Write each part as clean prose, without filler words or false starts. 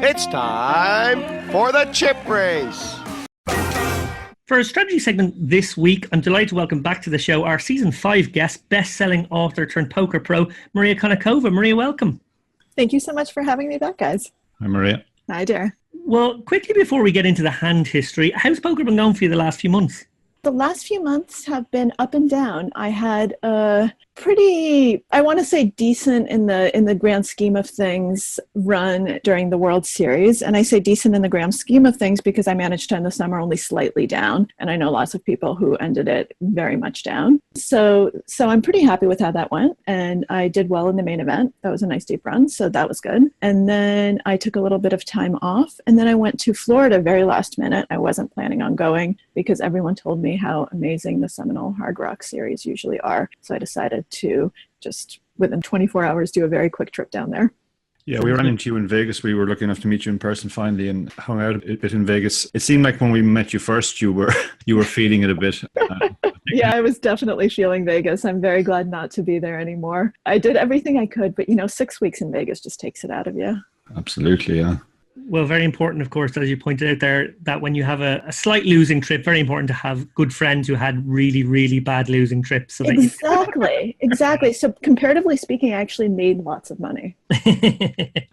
It's time for the chip race. For our strategy segment this week, I'm delighted to welcome back to the show our season 5 guest, best-selling author turned poker pro, Maria Konnikova. Maria, welcome. Thank you so much for having me back, guys. Hi, Maria. Hi, dear. Well, quickly before we get into the hand history, how's poker been going for you the last few months? The last few months have been up and down. I had a pretty, I want to say decent in the grand scheme of things run during the World Series. And I say decent in the grand scheme of things because I managed to end the summer only slightly down. And I know lots of people who ended it very much down. So I'm pretty happy with how that went. And I did well in the main event. That was a nice deep run. So that was good. And then I took a little bit of time off. And then I went to Florida very last minute. I wasn't planning on going because everyone told me how amazing the Seminole Hard Rock series usually are. So I decided to just within 24 hours do a very quick trip down there. Yeah, we ran into you in Vegas. We were lucky enough to meet you in person finally and hung out a bit in Vegas. It seemed like when we met you first, you were feeling it a bit. Yeah, I was definitely feeling Vegas. I'm very glad not to be there anymore. I did everything I could, but 6 weeks in Vegas just takes it out of you. Absolutely, yeah. Well, very important, of course, as you pointed out there, that when you have a slight losing trip, very important to have good friends who had really, really bad losing trips. So Exactly. So comparatively speaking, I actually made lots of money.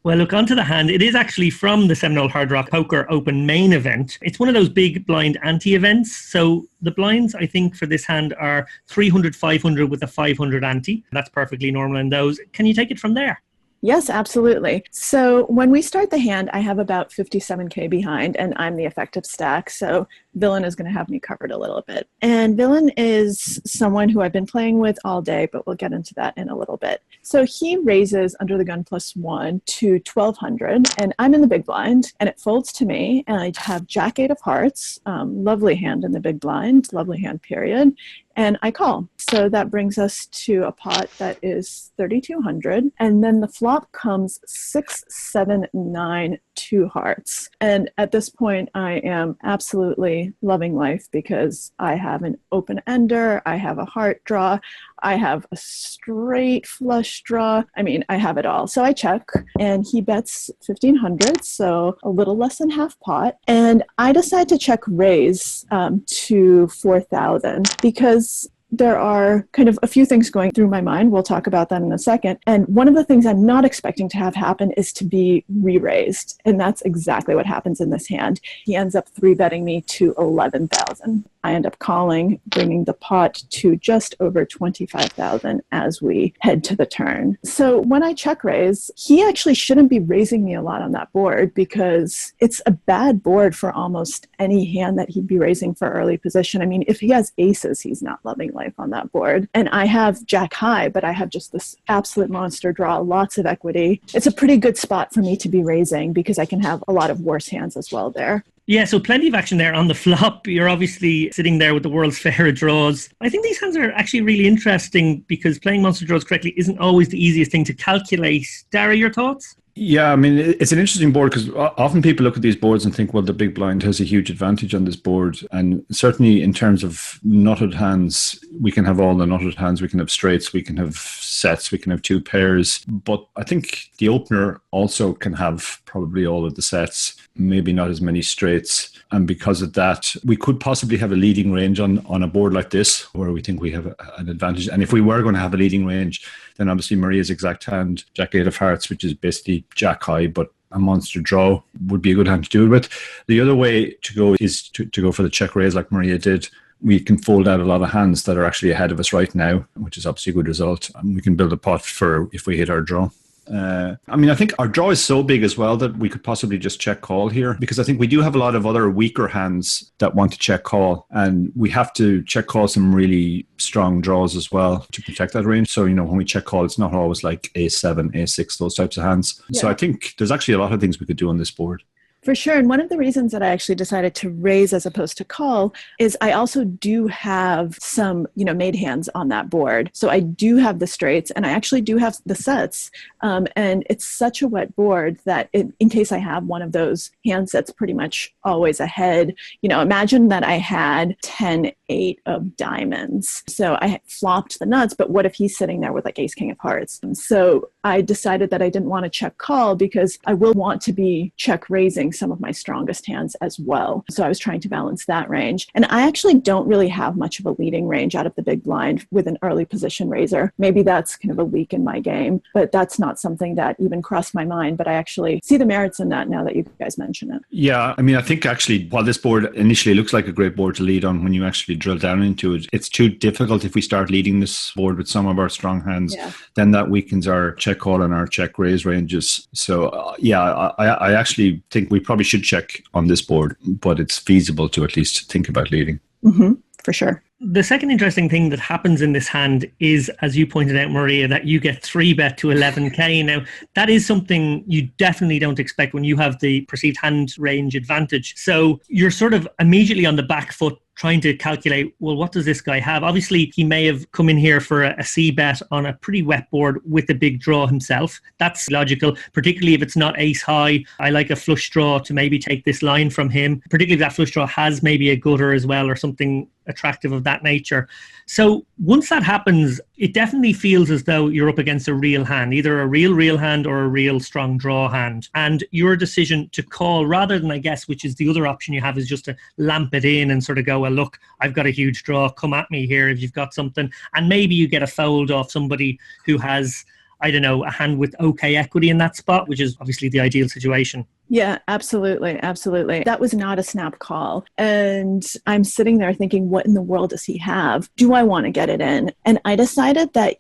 Well, look, onto the hand. It is actually from the Seminole Hard Rock Poker Open main event. It's one of those big blind ante events. So the blinds, I think, for this hand are 300, 500 with a 500 ante. That's perfectly normal in those. Can you take it from there? Yes, absolutely. So when we start the hand, I have about 57K behind, and I'm the effective stack. So Villain is going to have me covered a little bit. And Villain is someone who I've been playing with all day, but we'll get into that in a little bit. So he raises under the gun +1 to 1,200, and I'm in the big blind, and it folds to me, and I have Jack-8 of hearts, lovely hand in the big blind, lovely hand, period. And I call. So that brings us to a pot that is 3,200. And then the flop comes 6, 7, 9, 2 hearts. And at this point, I am absolutely loving life because I have an open ender, I have a heart draw, I have a straight flush draw. I mean, I have it all. So I check, and he bets 1,500, so a little less than half pot. And I decide to check raise to 4,000 because there are kind of a few things going through my mind. We'll talk about that in a second. And one of the things I'm not expecting to have happen is to be re-raised. And that's exactly what happens in this hand. He ends up 3-betting me to 11,000. I end up calling, bringing the pot to just over 25,000 as we head to the turn. So when I check raise, he actually shouldn't be raising me a lot on that board because it's a bad board for almost any hand that he'd be raising for early position. I mean, if he has aces, he's not loving life on that board. And I have Jack high, but I have just this absolute monster draw, lots of equity. It's a pretty good spot for me to be raising because I can have a lot of worse hands as well there. Yeah, so plenty of action there on the flop. You're obviously sitting there with the world's fair of draws. I think these hands are actually really interesting because playing monster draws correctly isn't always the easiest thing to calculate. Dara, your thoughts? Yeah, I mean, it's an interesting board because often people look at these boards and think, well, the big blind has a huge advantage on this board. And certainly in terms of nutted hands, we can have all the nutted hands. We can have straights, we can have sets, we can have 2 pairs. But I think the opener also can have probably all of the sets, maybe not as many straights. And because of that, we could possibly have a leading range on a board like this where we think we have an advantage. And if we were going to have a leading range, then obviously Maria's exact hand, Jack-8 of hearts, which is basically Jack high, but a monster draw would be a good hand to do it with. The other way to go is to go for the check raise like Maria did. We can fold out a lot of hands that are actually ahead of us right now, which is obviously a good result. And we can build a pot for if we hit our draw. I think our draw is so big as well that we could possibly just check call here because I think we do have a lot of other weaker hands that want to check call and we have to check call some really strong draws as well to protect that range. So, when we check call, it's not always like A7, A6, those types of hands. Yeah. So I think there's actually a lot of things we could do on this board. For sure. And one of the reasons that I actually decided to raise as opposed to call is I also do have some, made hands on that board. So I do have the straights and I actually do have the sets. And it's such a wet board that in case I have one of those hands that's pretty much always ahead, imagine that I had 10-8 of diamonds. So I flopped the nuts, but what if he's sitting there with like ace king of hearts? So I decided that I didn't want to check call because I will want to be check raising some of my strongest hands as well. So I was trying to balance that range. And I actually don't really have much of a leading range out of the big blind with an early position raiser. Maybe that's kind of a weak in my game, but that's not something that even crossed my mind. But I actually see the merits in that now that you guys mention it. Yeah, I mean, I think actually while this board initially looks like a great board to lead on, when you actually drill down into it, it's too difficult if we start leading this board with some of our strong hands. Yeah. Then that weakens our check call and our check raise ranges. So I actually think we probably should check on this board, but it's feasible to at least think about leading. Mm-hmm, for sure. The second interesting thing that happens in this hand is, as you pointed out, Maria, that you get 3-bet to 11k. Now, that is something you definitely don't expect when you have the perceived hand range advantage. So you're sort of immediately on the back foot trying to calculate, well, what does this guy have? Obviously, he may have come in here for a C-bet on a pretty wet board with a big draw himself. That's logical, particularly if it's not ace high. I like a flush draw to maybe take this line from him, particularly if that flush draw has maybe a gutter as well or something attractive of that nature. So once that happens, it definitely feels as though you're up against a real hand, either a real hand or a real strong draw hand. And your decision to call rather than, I guess, which is the other option you have, is just to lamp it in and sort of go, well, look, I've got a huge draw. Come at me here if you've got something. And maybe you get a fold off somebody who has, I don't know, a hand with okay equity in that spot, which is obviously the ideal situation. Yeah, absolutely. Absolutely. That was not a snap call. And I'm sitting there thinking, what in the world does he have? Do I want to get it in? And I decided that,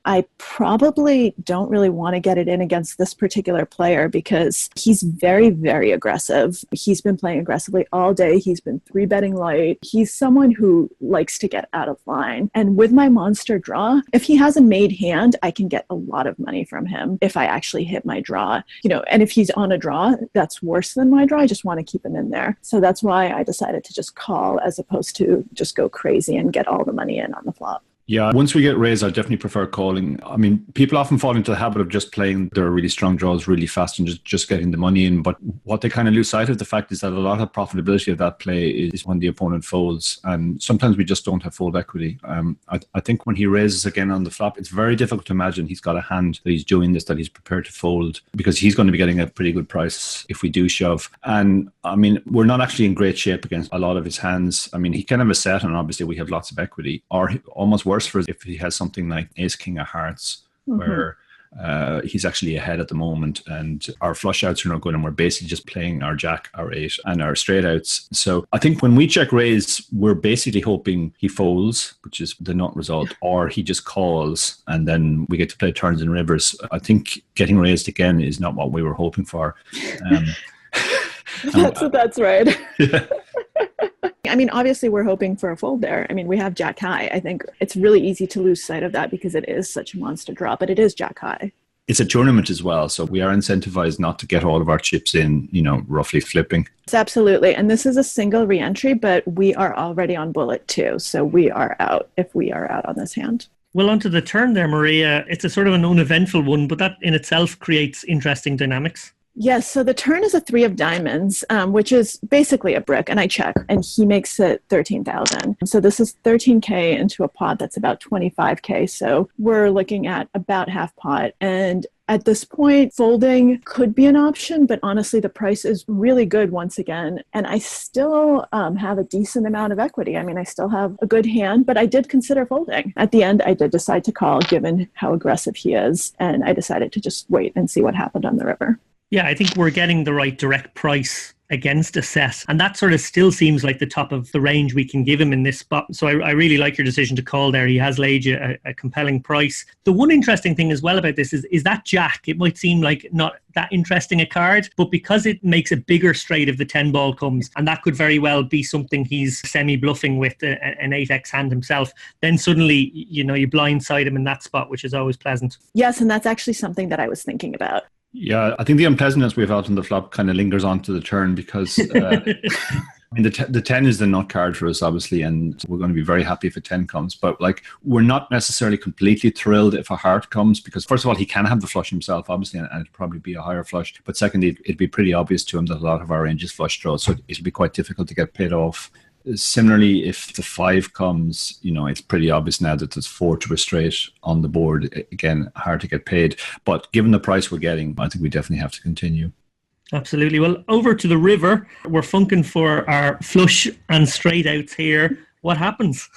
I probably don't really want to get it in against this particular player because he's very, very aggressive. He's been playing aggressively all day. He's been 3-betting light. He's someone who likes to get out of line. And with my monster draw, if he has a made hand, I can get a lot of money from him if I actually hit my draw. And if he's on a draw, that's worse than my draw. I just want to keep him in there. So that's why I decided to just call as opposed to just go crazy and get all the money in on the flop. Yeah, once we get raised, I definitely prefer calling. I mean, people often fall into the habit of just playing their really strong draws really fast and just getting the money in. But what they kind of lose sight of the fact is that a lot of profitability of that play is when the opponent folds. And sometimes we just don't have fold equity. I think when he raises again on the flop, it's very difficult to imagine he's got a hand that he's doing this, that he's prepared to fold, because he's going to be getting a pretty good price if we do shove. And I mean, we're not actually in great shape against a lot of his hands. I mean, he can have a set and obviously we have lots of equity, or almost worse for us if he has something like ace king of hearts, where he's actually ahead at the moment and our flush outs are not good and we're basically just playing our jack, our 8 and our straight outs. So I think when we check raise, we're basically hoping he folds, which is the nut result, or he just calls and then we get to play turns and rivers. I think getting raised again is not what we were hoping for. That's right. Yeah. I mean, obviously we're hoping for a fold there. I mean, we have jack high. I think it's really easy to lose sight of that because it is such a monster draw, but it is jack high. It's a tournament as well, so we are incentivized not to get all of our chips in, roughly flipping. It's absolutely. And this is a single re-entry, but we are already on bullet too. So we are out if we are out on this hand. Well, onto the turn there, Maria. It's a sort of an uneventful one, but that in itself creates interesting dynamics. Yes, so the turn is a 3 of diamonds, which is basically a brick, and I check, and he makes it 13,000. So this is 13K into a pot that's about 25K, so we're looking at about half pot. And at this point, folding could be an option, but honestly, the price is really good once again. And I still have a decent amount of equity. I mean, I still have a good hand, but I did consider folding. At the end, I did decide to call given how aggressive he is, and I decided to just wait and see what happened on the river. Yeah, I think we're getting the right direct price against a set. And that sort of still seems like the top of the range we can give him in this spot. So I really like your decision to call there. He has laid you a compelling price. The one interesting thing as well about this is that jack. It might seem like not that interesting a card, but because it makes a bigger straight if the 10 ball comes, and that could very well be something he's semi-bluffing with an 8x hand himself, then suddenly, you blindside him in that spot, which is always pleasant. Yes, and that's actually something that I was thinking about. Yeah, I think the unpleasantness we've had on the flop kind of lingers on to the turn because I mean, the 10 is the nut card for us, obviously, and we're going to be very happy if a 10 comes. But like, we're not necessarily completely thrilled if a heart comes because, first of all, he can have the flush himself, obviously, and it'd probably be a higher flush. But secondly, it'd be pretty obvious to him that a lot of our range is flush draws, so it'll be quite difficult to get paid off. Similarly, if the 5 comes, you know, it's pretty obvious now that there's 4 to a straight on the board. Again, hard to get paid. But given the price we're getting, I think we definitely have to continue. Absolutely. Well, over to the river. We're funking for our flush and straight outs here. What happens?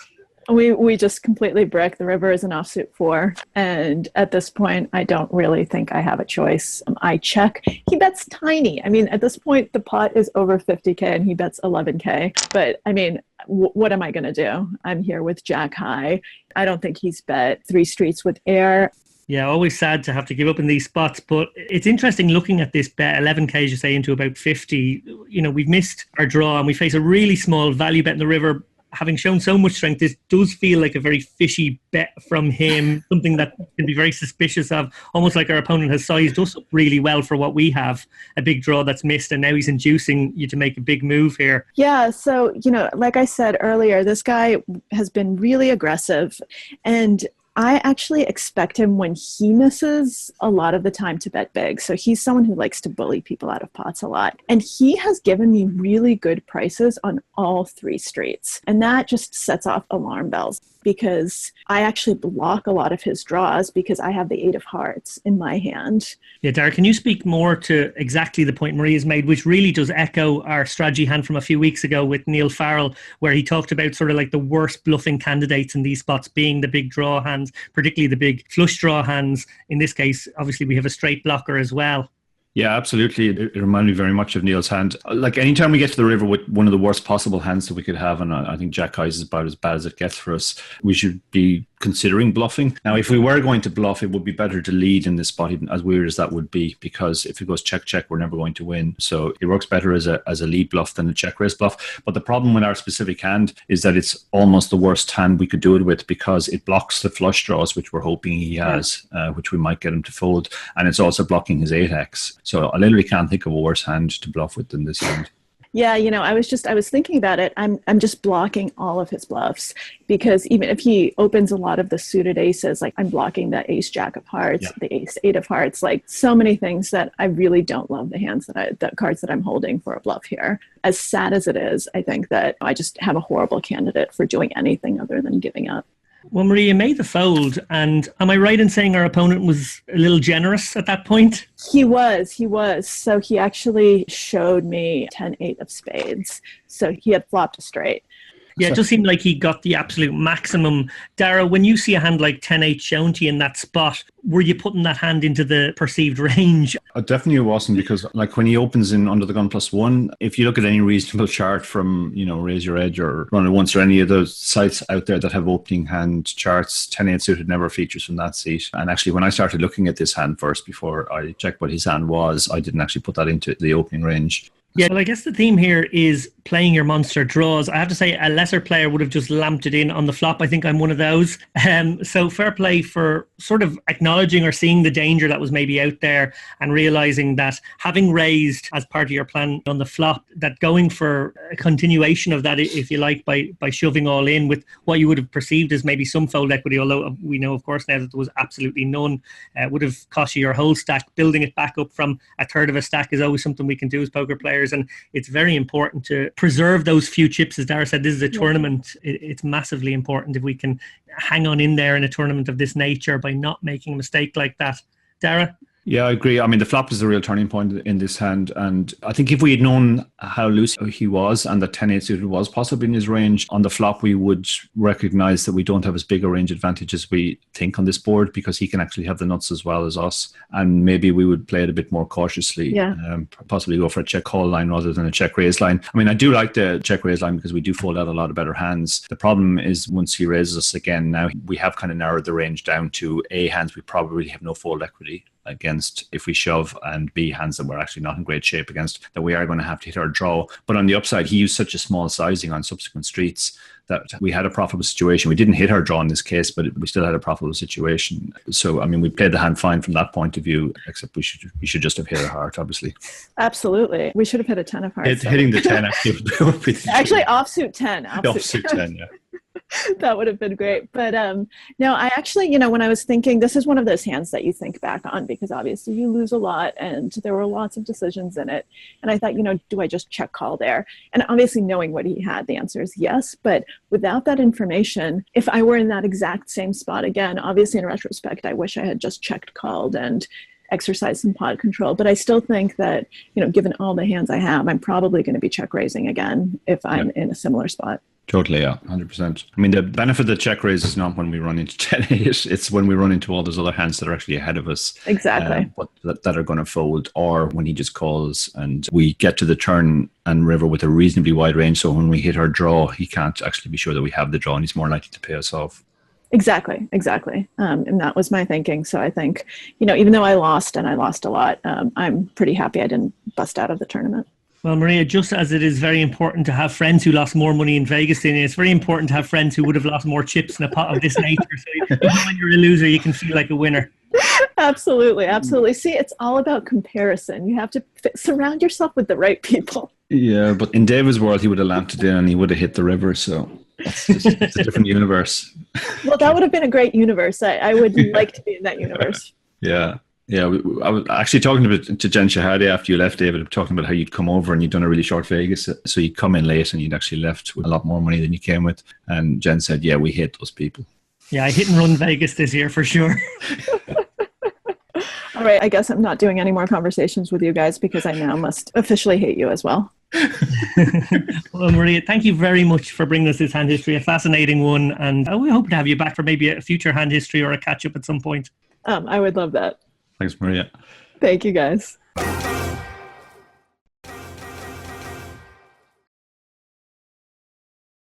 We just completely brick. The river is an offsuit 4. And at this point, I don't really think I have a choice. I check. He bets tiny. I mean, at this point, the pot is over 50K and he bets 11K. But I mean, what am I going to do? I'm here with Jack high. I don't think he's bet 3 streets with air. Yeah, always sad to have to give up in these spots, but it's interesting looking at this bet, 11K, as you say, into about 50. You know, we've missed our draw and we face a really small value bet in the river. Having shown so much strength, this does feel like a very fishy bet from him, something that can be very suspicious of, almost like our opponent has sized us up really well for what we have, a big draw that's missed, and now he's inducing you to make a big move here. Yeah, so, you know, like I said earlier, this guy has been really aggressive, and I actually expect him when he misses a lot of the time to bet big. So he's someone who likes to bully people out of pots a lot. And he has given me really good prices on all 3 streets. And that just sets off alarm bells because I actually block a lot of his draws because I have the 8 of hearts in my hand. Yeah, Dara, can you speak more to exactly the point Maria's made, which really does echo our strategy hand from a few weeks ago with Neil Farrell, where he talked about sort of like the worst bluffing candidates in these spots being the big draw hands, particularly the big flush draw hands. In this case, obviously, we have a straight blocker as well. Yeah, absolutely. It reminded me very much of Neil's hand. Like anytime we get to the river with one of the worst possible hands that we could have, and I think Jack High's is about as bad as it gets for us, we should be considering bluffing. Now, if we were going to bluff, it would be better to lead in this spot, even as weird as that would be, because if it goes check, check, we're never going to win. So it works better as a lead bluff than a check raise bluff. But the problem with our specific hand is that it's almost the worst hand we could do it with because it blocks the flush draws, which we're hoping he has, which we might get him to fold. And it's also blocking his 8x. So I literally can't think of a worse hand to bluff with than this hand. Yeah, you know, I was thinking about it. I'm just blocking all of his bluffs because even if he opens a lot of the suited aces, like I'm blocking the ace jack of hearts, the ace 8 of hearts, like so many things that I really don't love the cards that I'm holding for a bluff here. As sad as it is, I think that I just have a horrible candidate for doing anything other than giving up. Well, Maria made the fold, and am I right in saying our opponent was a little generous at that point? He was. So he actually showed me 10-8 of spades. So he had flopped a straight. Yeah, it just seemed like he got the absolute maximum. Dara, when you see a hand like 10-8 shown to you in that spot, were you putting that hand into the perceived range? Definitely wasn't, because like when he opens in under the gun +1, if you look at any reasonable chart from, you know, Raise Your Edge or Run It Once or any of those sites out there that have opening hand charts, 10-8 suited never features from that seat. And actually, when I started looking at this hand first before I checked what his hand was, I didn't actually put that into the opening range. Yeah, well, I guess the theme here is playing your monster draws. I have to say a lesser player would have just lamped it in on the flop. I think I'm one of those. So fair play for sort of acknowledging or seeing the danger that was maybe out there and realizing that having raised as part of your plan on the flop, that going for a continuation of that, if you like, by shoving all in with what you would have perceived as maybe some fold equity, although we know, of course, now that there was absolutely none, would have cost you your whole stack. Building it back up from a third of a stack is always something we can do as poker players. And it's very important to preserve those few chips. As Dara said, this is a tournament. It's massively important if we can hang on in there in a tournament of this nature by not making a mistake like that. Dara? Yeah, I agree. I mean, the flop is the real turning point in this hand. And I think if we had known how loose he was and that 10-8 suited was possibly in his range, on the flop, we would recognize that we don't have as big a range advantage as we think on this board because he can actually have the nuts as well as us. And maybe we would play it a bit more cautiously, possibly go for a check call line rather than a check raise line. I mean, I do like the check raise line because we do fold out a lot of better hands. The problem is once he raises us again, now we have kind of narrowed the range down to hands we probably have no fold equity. against if we shove, and B, hands that we're actually not in great shape against, that we are going to have to hit our draw. But on the upside, he used such a small sizing on subsequent streets that we had a profitable situation. We didn't hit our draw in this case, but we still had a profitable situation. So, I mean, we played the hand fine from that point of view, except we should just have hit our heart, obviously. Absolutely. We should have hit a 10 of hearts. Hitting the 10 actually. Actually, offsuit 10. Offsuit 10, yeah. That would have been great. But no, I actually, when I was thinking, this is one of those hands that you think back on because obviously you lose a lot and there were lots of decisions in it. And I thought, do I just check call there? And obviously knowing what he had, the answer is yes. But without that information, if I were in that exact same spot again, obviously in retrospect, I wish I had just checked called and exercise some pod control. But I still think that, given all the hands I have, I'm probably going to be check raising again if I'm in a similar spot. Totally, yeah, 100%. I mean, the benefit of the check raise is not when we run into 10-8, it's when we run into all those other hands that are actually ahead of us. Exactly. But that are going to fold, or when he just calls and we get to the turn and river with a reasonably wide range. So when we hit our draw, he can't actually be sure that we have the draw and he's more likely to pay us off. Exactly. And that was my thinking. So I think, even though I lost and I lost a lot, I'm pretty happy I didn't bust out of the tournament. Well, Maria, just as it is very important to have friends who lost more money in Vegas than you, it's very important to have friends who would have lost more chips in a pot of this nature. So even when you're a loser, you can feel like a winner. Absolutely. See, it's all about comparison. You have to surround yourself with the right people. Yeah, but in David's world, he would have lamped it in and he would have hit the river. So it's a different universe. Well, that would have been a great universe. I would like to be in that universe. Yeah. Yeah, I was actually talking to Jen Shahadi after you left, David, talking about how you'd come over and you'd done a really short Vegas. So you'd come in late and you'd actually left with a lot more money than you came with. And Jen said, yeah, we hate those people. Yeah, I hit and run Vegas this year for sure. All right, I guess I'm not doing any more conversations with you guys because I now must officially hate you as well. Well, Maria, thank you very much for bringing us this hand history, a fascinating one. And we hope to have you back for maybe a future hand history or a catch-up at some point. I would love that. Thanks, Maria. Thank you, guys.